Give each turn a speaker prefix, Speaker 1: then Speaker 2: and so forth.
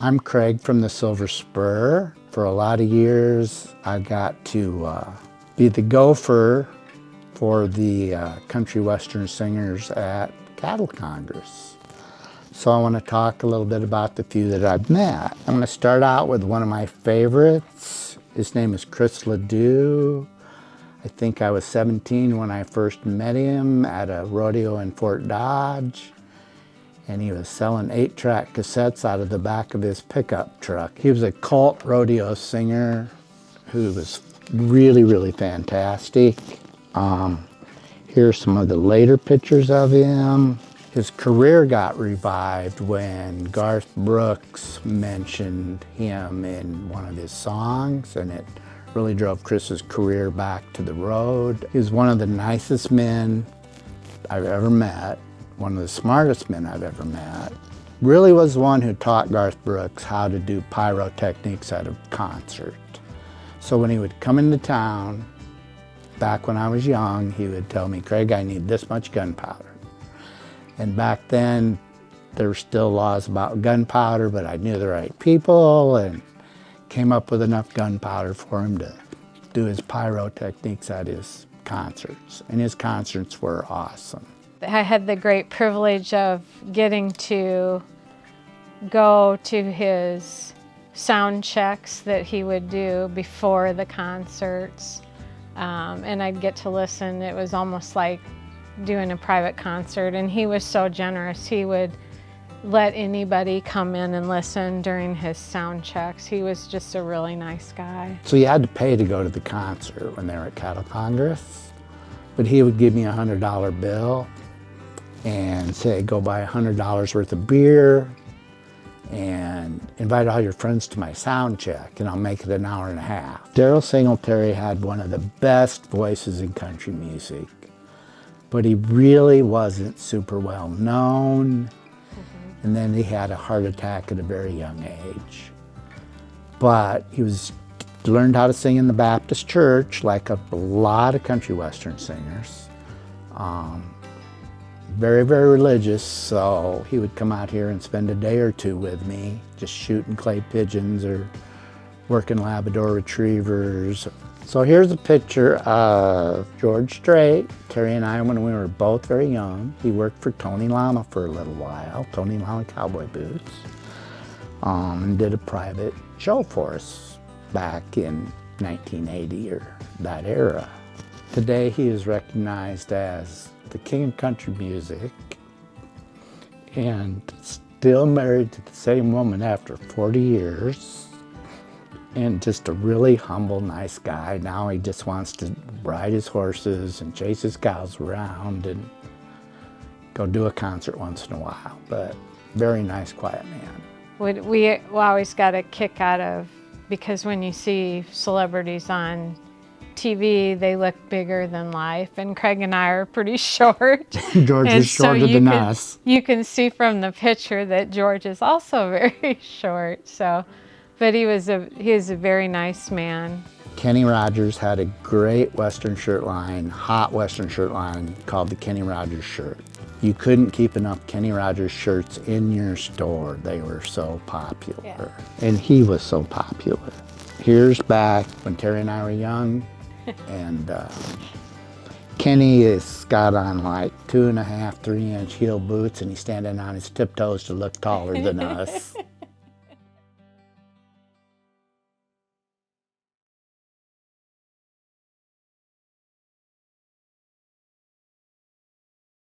Speaker 1: I'm Craig from the Silver Spur. For a lot of years, I got to be the gopher for the country western singers at Cattle Congress. So I want to talk a little bit about the few that I've met. I'm going to start out with one of my favorites. His name is LeDoux. I think I was 17 when I first met him at a rodeo in Fort Dodge. And he was selling 8-track cassettes out of the back of his pickup truck. He was a cult rodeo singer who was really, really fantastic. Here's some of the later pictures of him. His career got revived when Garth Brooks mentioned him in one of his songs, and it really drove Chris's career back to the road. He was one of the nicest men I've ever met. One of the smartest men I've ever met. Really was the one who taught Garth Brooks how to do pyrotechnics at a concert. So when he would come into town, back when I was young, he would tell me, Craig, I need this much gunpowder. And back then, there were still laws about gunpowder, but I knew the right people and came up with enough gunpowder for him to do his pyrotechnics at his concerts. And his concerts were awesome.
Speaker 2: I had the great privilege of getting to go to his sound checks that he would do before the concerts, and I'd get to listen. It was almost like doing a private concert, and he was so generous. He would let anybody come in and listen during his sound checks. He was just a really nice guy.
Speaker 1: So you had to pay to go to the concert when they were at Cattle Congress, but he would give me a $100 bill and say, go buy $100 worth of beer and invite all your friends to my sound check, and I'll make it an hour and a half. Daryle Singletary had one of the best voices in country music, but he really wasn't super well known. And then he had a heart attack at a very young age. But he learned how to sing in the Baptist church, like a lot of country western singers. Very, very religious, so he would come out here and spend a day or two with me, just shooting clay pigeons or working Labrador retrievers. So here's a picture of George Strait, Terri and I, when we were both very young. He worked for Tony Lama for a little while, Tony Lama Cowboy Boots, and did a private show for us back in 1980 or that era. Today he is recognized as the king of country music and still married to the same woman after 40 years, and just a really humble, nice guy. Now he just wants to ride his horses and chase his cows around and go do a concert once in a while, but very nice, quiet man.
Speaker 2: We always got a kick out of, because when you see celebrities on TV, they look bigger than life, and Craig and I are pretty short.
Speaker 1: George is shorter than us.
Speaker 2: You can see from the picture that George is also very short. So, but he is a very nice man.
Speaker 1: Kenny Rogers had a great western shirt line, hot western shirt line called the Kenny Rogers shirt. You couldn't keep enough Kenny Rogers shirts in your store. They were so popular. Yeah. And he was so popular. Here's back when Terri and I were young. And Kenny has got on like 2.5, 3-inch heel boots, and he's standing on his tiptoes to look taller than us.